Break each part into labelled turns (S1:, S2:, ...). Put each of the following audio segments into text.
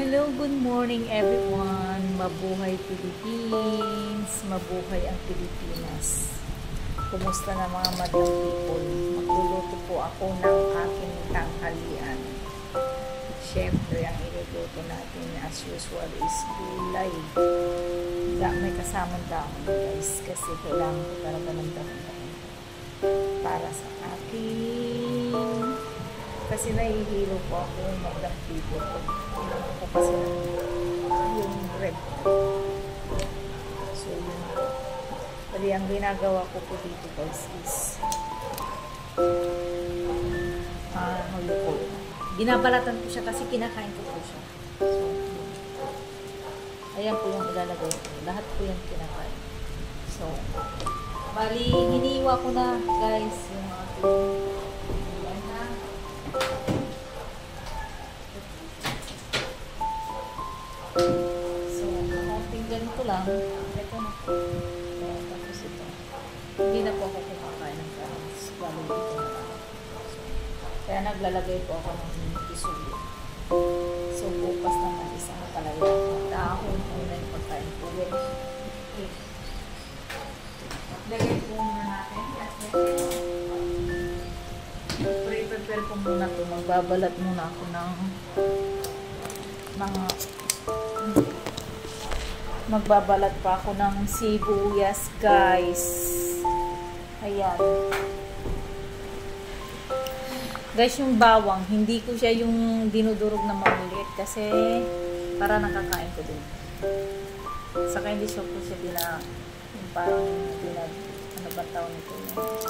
S1: Hello, good morning everyone. Mabuhay Philippines. Mabuhay ang Pilipinas. Kumusta na mga madlang people? Magluluto po ako ng aking tanghalian. Siyempre, ang iluluto natin as usual is gulay. May kasamang dahon guys kasi kailangan ko talaga ng dahon para sa aking kasi nahihilo po ako magdang people ko kasi yung bread so yun po pali ang ginagawa ko po dito guys is binabalatan ko siya kasi kinakain ko po siya so ayan po yung ilalagay ko lahat po yung kinakain so bali hiniwa ko na guys yung ating so, konting ganito lang. Ito na po. Tapos ito. Hindi na po ako kumakain ng karas. Lalo ito na lang. So, kaya naglalagay po ako ng isulo. So, bukas naman isang palaya. Dahon muna yung pagkain po. Okay. Lagay po muna natin. Prepare ko muna ito. Magbabalat muna ako ng mga magbabalat pa ako ng sibuyas guys. Ayan guys, yung bawang hindi ko siya yung dinudurog na maliit kasi para nakakain ko din saka hindi siya po siya yung parang ano ba tawag nito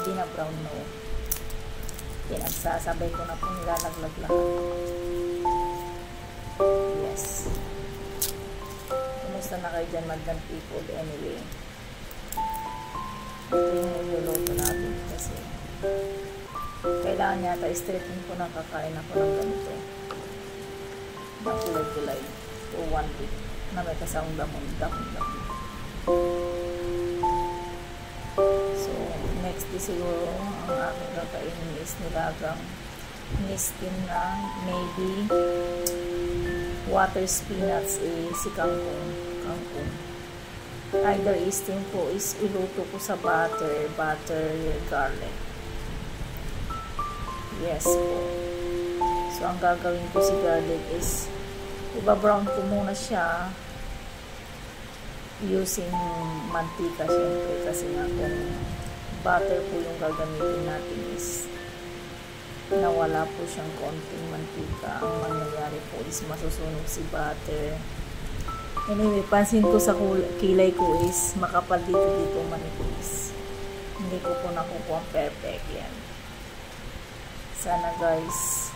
S1: yung brown no pinagsasabay ko na po nilalaglag lahat. Yes. Kumusta na kayo dyan madlang people anyway. Ito yung niluluto natin kasi kailangan yata i-straighten ko na kakain ako ng ganito. Kulay-kulay. For 1 week na may kasang dahon. So, next day siguro ang aking kakainin is nilagang ni-steam na maybe water spinach si kangkong. Either steam po is iluto ko sa butter garlic. Yes po. So ang gagawin ko si garlic is iba-brown ko muna siya using mantika syempre kasi nga kung butter po yung gagamitin natin is nawala po siyang konting mantika. Ang mangyayari po is masusunog si butter. Anyway, pansin ko sa kilay ko is makapal dito manipis. Hindi ko po nakukuha perfect yan. Sana guys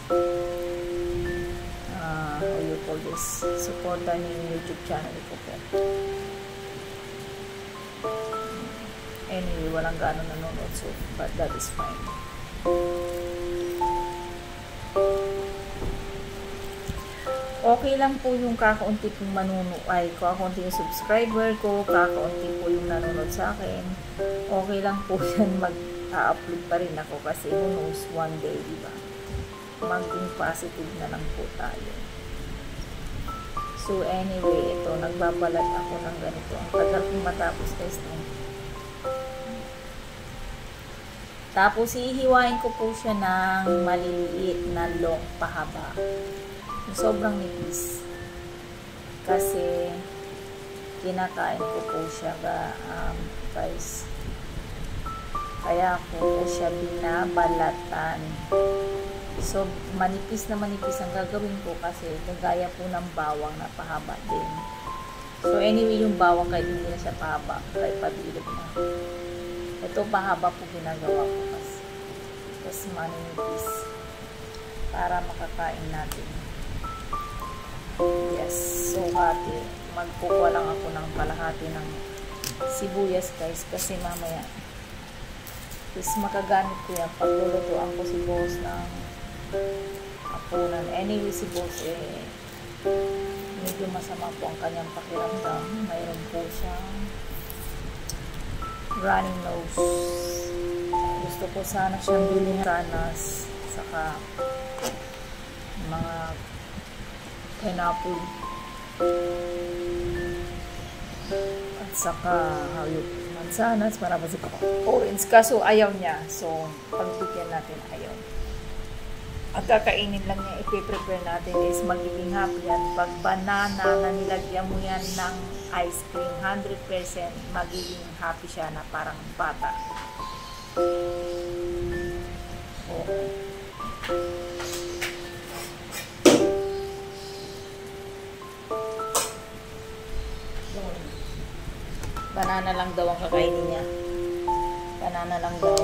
S1: how you call this, supportan niyo yung YouTube channel ko po. Anyway, walang gano'n nanonood so but that is fine. Okay lang po yung kakaunti pong kakaunti yung subscriber ko, kakaunti po yung nanonood sa akin. Okay lang po yan, mag-upload pa rin ako kasi who knows one day, diba? Maging positive na lang po tayo. So anyway, ito, nagbabalat ako ng ganito. Ang tagal kong matapos guys. Tapos hihiwain ko po siya ng maliliit na long pahaba. Sobrang nipis kasi kinakain ko po siya guys, kaya po siya binabalatan. So manipis ang gagawin ko kasi kagaya po ng bawang na pahaba din. So anyway, yung bawang kahit hindi na siya pahaba, kahit pabilog na, ito pahaba po ginagawa ko kasi tapos manipis para makakain natin. Yes, so magkukuha lang ako ng kalahati ng sibuyas guys kasi mamaya is makagamit ko yan pag lulutuan ko si boss ng hapunan. Anyway, si boss medyo masama po ang kanyang pakiramdam. Mayroon po siyang running nose. Gusto ko sana siyang bilhin ranas saka mga pineapple At saka mansanas para kasi orange. Kaso ayaw niya. So, pagbigyan natin ayaw. Ang kakainin lang niya, ipiprepare natin is magiging happy yan. Pag banana na nilagyan mo yan ng ice cream, 100% magiging happy siya na parang bata. Okay. Banana lang daw ang kakainin niya. Banana lang daw.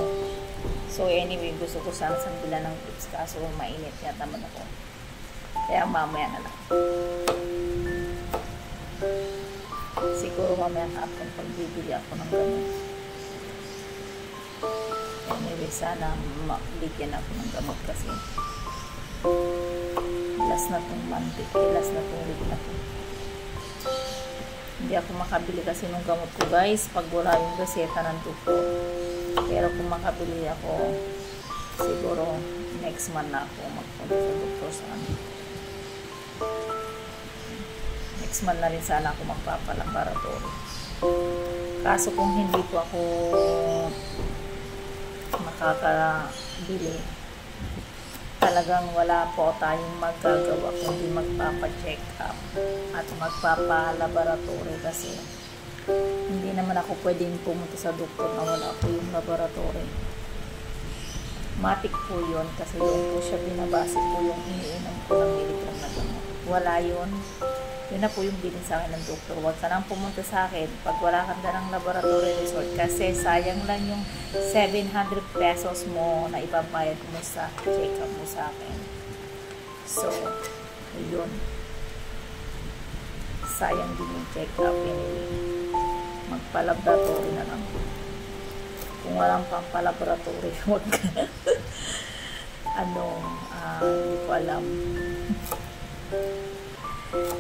S1: So anyway, gusto ko sana sambilan ng tips kaso mainit yata naman ako. Kaya mamaya na lang. Siguro mamaya hapon pagbibili ako ng gamot. Anyway, sana bigyan ako ng gamot kasi last na tong month, last na tong week na to. Hindi ako makabili kasi ng gamot ko guys pag wala yung reseta ng doktor. Pero kung makabili ako, siguro next month na ako magpunta sa doktor sa amin. Next month na rin sana ako magpapalaboratory. Kaso kung hindi po ako makakabili, talagang wala po tayong magagawa kundi magpapa-check up at magpapalaboratory kasi hindi naman ako pwedeng pumunta sa doktor na wala po yung laboratory. Matik po yun kasi yun po siya binabase po yung iniinom ko ng milligram na gamot. Wala yun. Yun na po yung bilin sa akin ng doktor. Huwag ka nang pumunta sa akin pag wala kang dalang laboratory result kasi sayang lang yung 700 pesos mo na ibabayad mo sa check-up mo sa akin. So, yun. Sayang din yung check-up anyway. Magpa-laboratory na lang. Kung walang pang pa-laboratory, huwag ka. Hindi ko alam.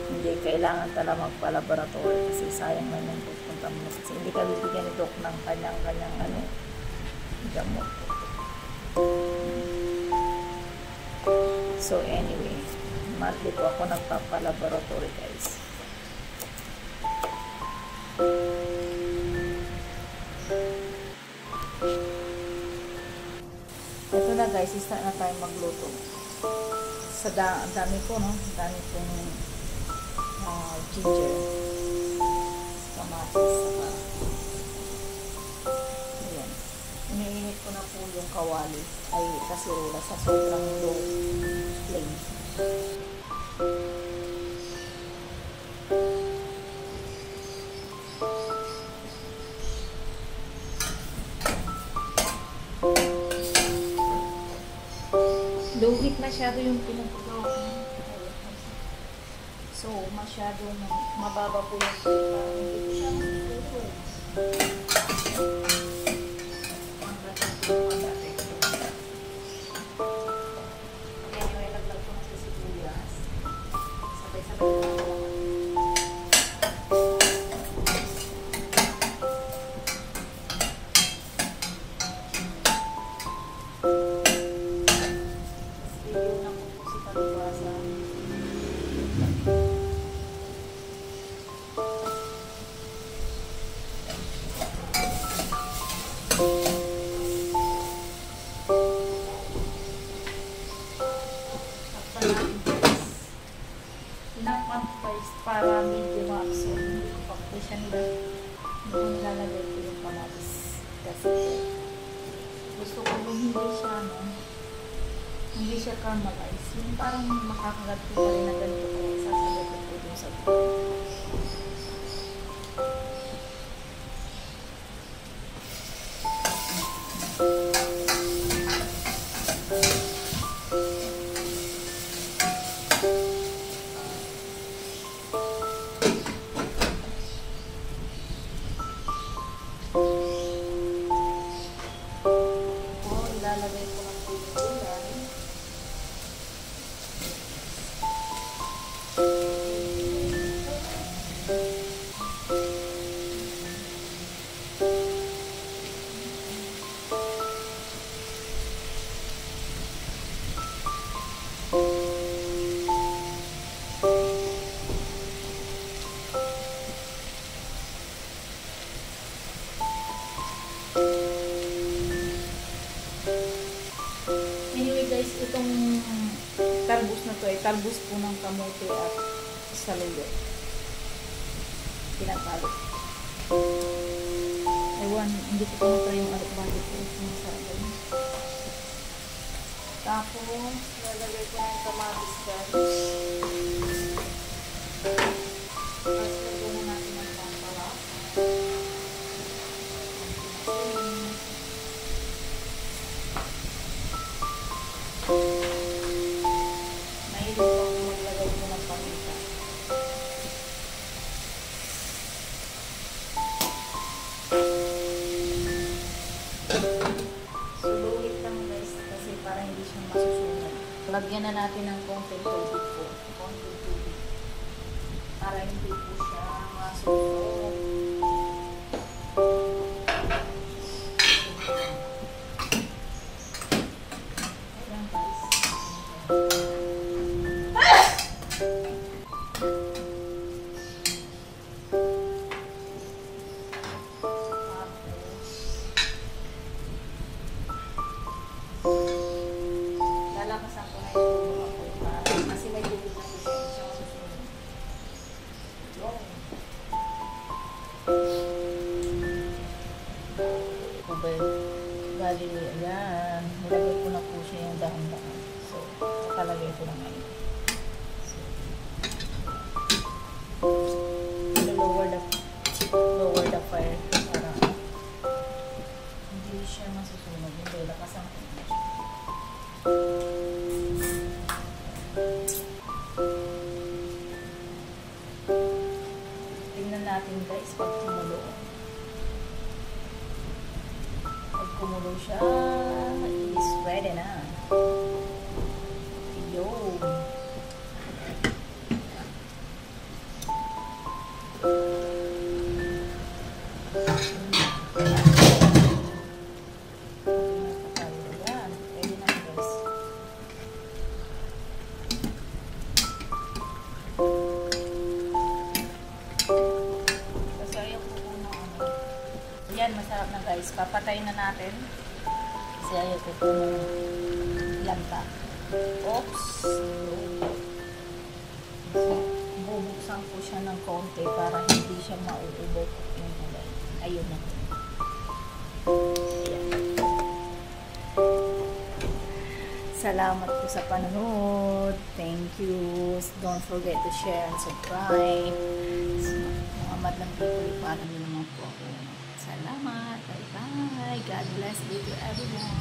S1: Hindi kailangan talaga magpa-laboratory kasi sayang na yung pupunta mo. Kasi hindi ka bibigyan ni Doc ng kanyang gamot. So anyway, monthly po ako nagpapa-laboratory guys. Ito na guys, start na tayo magluto. Sa dami po, no? Dami pong ginger, kamatis, saka ayan. Iniinit ko na po yung kawali ay kasirula sa sobrang low flame. Low heat masyado yung pinagpagawa ko. So, masyadong mababa po yung flavor. Hindi ko siya magpipuro. Anyway, laglag ko na sa sibuyas. Sabay-sabay ko na ako. Para medyo ma-absorb. Hindi ko pa po siya nilalagay ko yung kamatis. Kasi gusto ko yung hindi siya caramelize. Yung parang makakagat ko pa rin na ganito ko. Sasagad ko po yung sa buhay. Ilalagay ko na po yung gulay. ubos po ng kamote at saluyot. Pinatalo. Ewan, hindi ko pinatry yung alok-balik ko. Masarap ba yun? Tapos, lalagay ko ng kamatis guys. Tapos, lagyan natin ng pampara. Mahilig ko maglagay ko ng paminta. Suluhit lang guys kasi para hindi siya masusunog. Lagyan na natin ng konting tubig po. Konting tubig. Para hindi po siya masusunog. Ayan guys. Lalakasan ko na yung tubig ako kasi may tubig na po siya masusunog. Tubig. Bali, ayan. Nilagay ko na po siya yung dahan-dahan. So, nakalagay ko na ngayon. So, lower the fire para hindi siya masusunog. Hindi, lakasan ko na siya. Tingnan natin guys pag kumulo. Pag kumulo siya, is ready na. Yo! Yan, masarap na guys. Papatayin na natin. Kasi ayaw ko po ng lanta. Oops! So, bubuksan ko siya ng konti para hindi siya mauubok yung alay. Ayun na. Ayan. Salamat po sa panonood. Thank you. Don't forget to share and subscribe. So, mga madlang people, paano nyo naman po ako. Salamat. Bye-bye. God bless you to everyone.